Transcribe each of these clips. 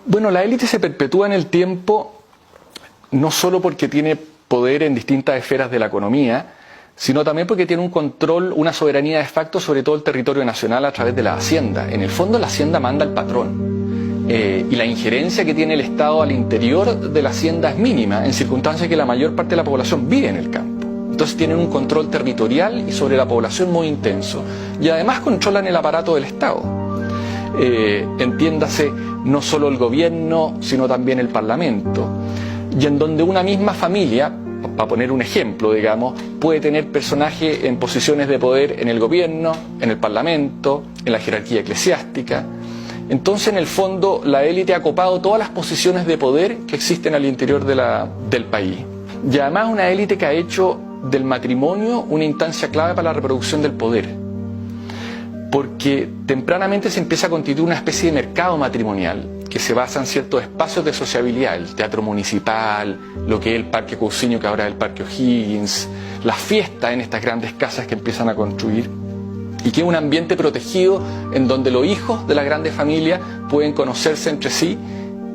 Bueno, la élite se perpetúa en el tiempo no solo porque tiene poder en distintas esferas de la economía, sino también porque tiene un control, una soberanía de facto sobre todo el territorio nacional a través de la hacienda. En el fondo la hacienda manda al patrón. Y la injerencia que tiene el Estado al interior de la hacienda es mínima, en circunstancias que la mayor parte de la población vive en el campo. Entonces tienen un control territorial y sobre la población muy intenso. Y además controlan el aparato del Estado. Entiéndase, no solo el gobierno, sino también el Parlamento. Y en donde una misma familia, para poner un ejemplo, digamos, puede tener personajes en posiciones de poder en el gobierno, en el Parlamento, en la jerarquía eclesiástica. Entonces, en el fondo, la élite ha copado todas las posiciones de poder que existen al interior del país. Y además una élite que ha hecho del matrimonio una instancia clave para la reproducción del poder. Porque tempranamente se empieza a constituir una especie de mercado matrimonial que se basa en ciertos espacios de sociabilidad, el teatro municipal, lo que es el Parque Cousiño, que ahora es el Parque O'Higgins, las fiestas en estas grandes casas que empiezan a construir, y que es un ambiente protegido en donde los hijos de las grandes familias pueden conocerse entre sí,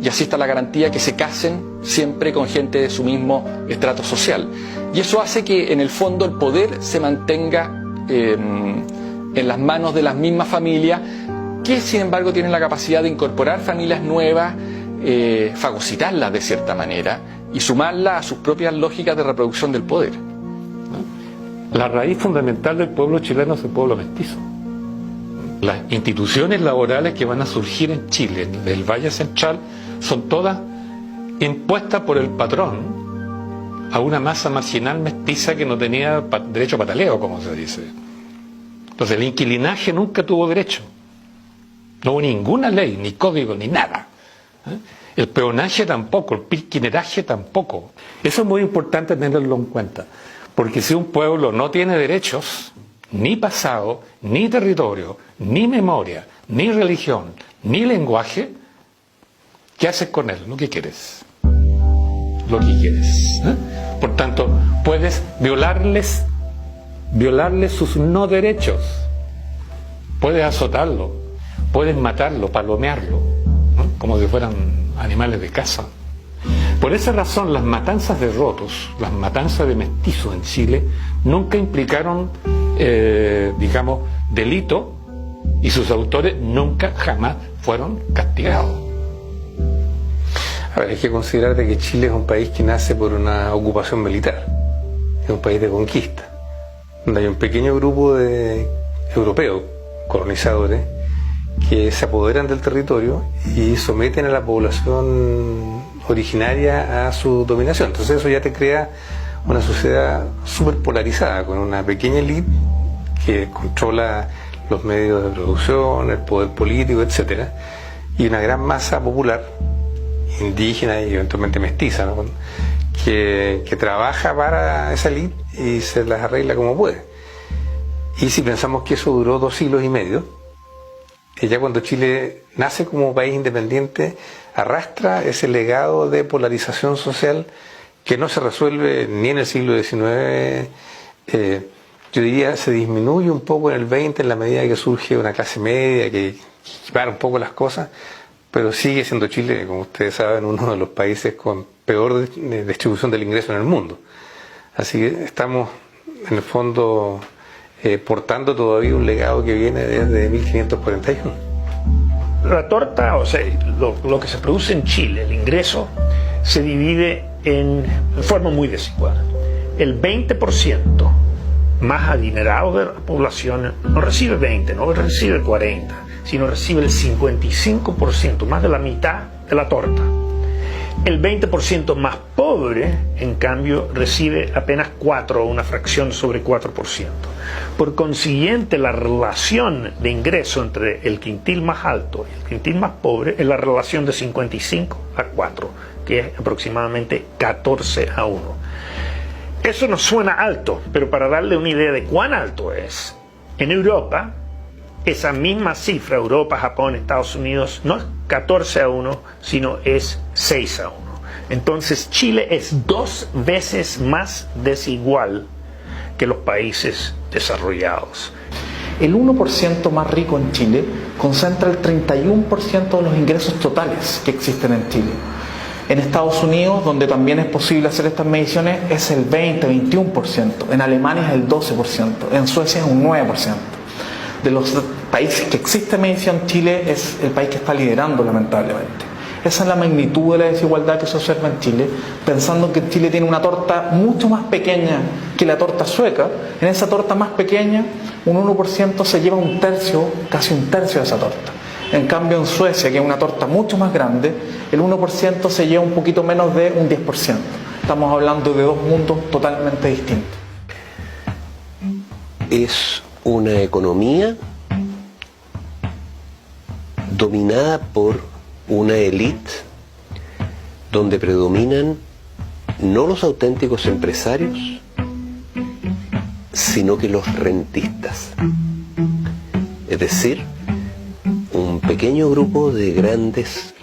y así está la garantía que se casen siempre con gente de su mismo estrato social. Y eso hace que en el fondo el poder se mantenga en las manos de las mismas familias, que sin embargo tienen la capacidad de incorporar familias nuevas, fagocitarlas de cierta manera y sumarlas a sus propias lógicas de reproducción del poder. La raíz fundamental del pueblo chileno es el pueblo mestizo. Las instituciones laborales que van a surgir en Chile, del Valle Central, son todas impuestas por el patrón a una masa marginal mestiza que no tenía derecho a pataleo, como se dice. Entonces el inquilinaje nunca tuvo derecho. No hubo ninguna ley, ni código, ni nada. El peonaje tampoco, el pilquineraje tampoco. Eso es muy importante tenerlo en cuenta. Porque si un pueblo no tiene derechos, ni pasado, ni territorio, ni memoria, ni religión, ni lenguaje, ¿qué haces con él? Lo que quieres. Lo que quieres. Por tanto, puedes violarles sus no derechos. Puedes azotarlo, puedes matarlo, palomearlo, como si fueran animales de caza. Por esa razón, las matanzas de rotos, las matanzas de mestizos en Chile, nunca implicaron, digamos, delito, y sus autores nunca, jamás fueron castigados. A ver, hay que considerar de que Chile es un país que nace por una ocupación militar, es un país de conquista, donde hay un pequeño grupo de europeos, colonizadores, que se apoderan del territorio y someten a la población originaria a su dominación. Entonces eso ya te crea una sociedad súper polarizada, con una pequeña élite que controla los medios de producción, el poder político, etcétera, y una gran masa popular, indígena y eventualmente mestiza, ¿no? que trabaja para esa élite y se las arregla como puede. Y si pensamos que eso duró 2 siglos y medio, ya cuando Chile nace como país independiente, arrastra ese legado de polarización social que no se resuelve ni en el siglo XIX, yo diría se disminuye un poco en el XX en la medida que surge una clase media que equipara un poco las cosas, pero sigue siendo Chile, como ustedes saben, uno de los países con peor distribución del ingreso en el mundo. Así que estamos en el fondo portando todavía un legado que viene desde 1541. La torta, o sea, lo que se produce en Chile, el ingreso, se divide en forma muy desigual. El 20% más adinerado de la población no recibe 20, no recibe 40, sino recibe el 55%, más de la mitad de la torta. El 20% más pobre, en cambio, recibe apenas 4, una fracción sobre 4%. Por consiguiente, la relación de ingreso entre el quintil más alto y el quintil más pobre es la relación de 55 a 4, que es aproximadamente 14 a 1. Eso nos suena alto, pero para darle una idea de cuán alto es, en Europa, esa misma cifra, Europa, Japón, Estados Unidos, no es 14 a 1, sino es 6 a 1. Entonces Chile es 2 veces más desigual que los países desarrollados. El 1% más rico en Chile concentra el 31% de los ingresos totales que existen en Chile. En Estados Unidos, donde también es posible hacer estas mediciones, es el 20-21%. En Alemania es el 12%. En Suecia es un 9%. De los países que existe medición, Chile es el país que está liderando, lamentablemente. Esa es la magnitud de la desigualdad que se observa en Chile, pensando que Chile tiene una torta mucho más pequeña que la torta sueca. En esa torta más pequeña, un 1% se lleva un tercio, casi un tercio de esa torta. En cambio, en Suecia, que es una torta mucho más grande, el 1% se lleva un poquito menos de un 10%. Estamos hablando de dos mundos totalmente distintos. Es una economía dominada por una élite donde predominan no los auténticos empresarios, sino que los rentistas. Es decir, un pequeño grupo de grandes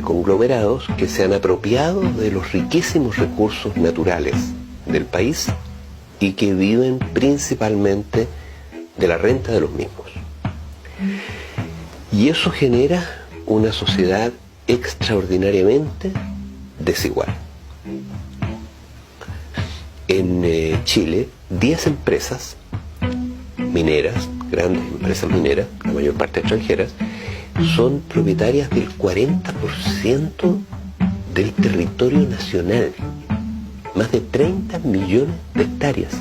conglomerados que se han apropiado de los riquísimos recursos naturales del país y que viven principalmente de la renta de los mismos. Y eso genera una sociedad extraordinariamente desigual. En Chile, 10 empresas mineras, grandes empresas mineras, la mayor parte extranjeras, son propietarias del 40% del territorio nacional, más de 30 millones de hectáreas,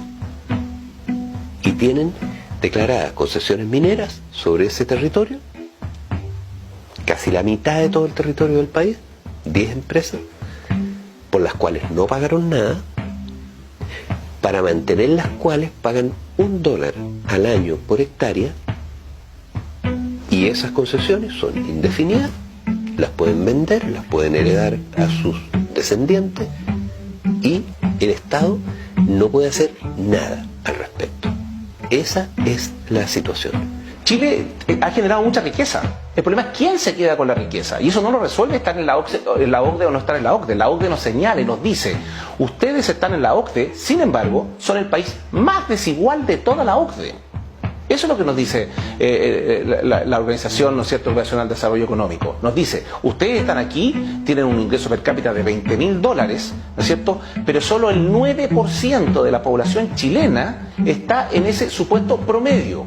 y tienen declaradas concesiones mineras sobre ese territorio, casi la mitad de todo el territorio del país, 10 empresas, por las cuales no pagaron nada, para mantener las cuales pagan $1 al año por hectárea, y esas concesiones son indefinidas, las pueden vender, las pueden heredar a sus descendientes, y el Estado no puede hacer nada al respecto. Esa es la situación. Chile ha generado mucha riqueza. El problema es quién se queda con la riqueza. Y eso no lo resuelve estar en la OCDE o no estar en la OCDE. La OCDE nos señala y nos dice, ustedes están en la OCDE, sin embargo, son el país más desigual de toda la OCDE. Eso es lo que nos dice la Organización, ¿no es cierto?, Organizacional de Desarrollo Económico. Nos dice, ustedes están aquí, tienen un ingreso per cápita de $20.000, ¿no es cierto?, pero solo el 9% de la población chilena está en ese supuesto promedio.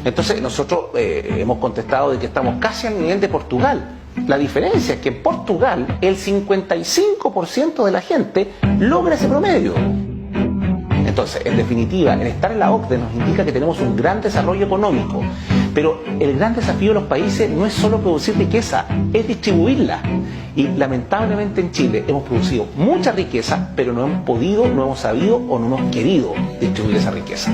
Entonces nosotros hemos contestado de que estamos casi al nivel de Portugal. La diferencia es que en Portugal el 55% de la gente logra ese promedio. Entonces, en definitiva, el estar en la OCDE nos indica que tenemos un gran desarrollo económico, pero el gran desafío de los países no es solo producir riqueza, es distribuirla. Y lamentablemente en Chile hemos producido mucha riqueza, pero no hemos podido, no hemos sabido o no hemos querido distribuir esa riqueza.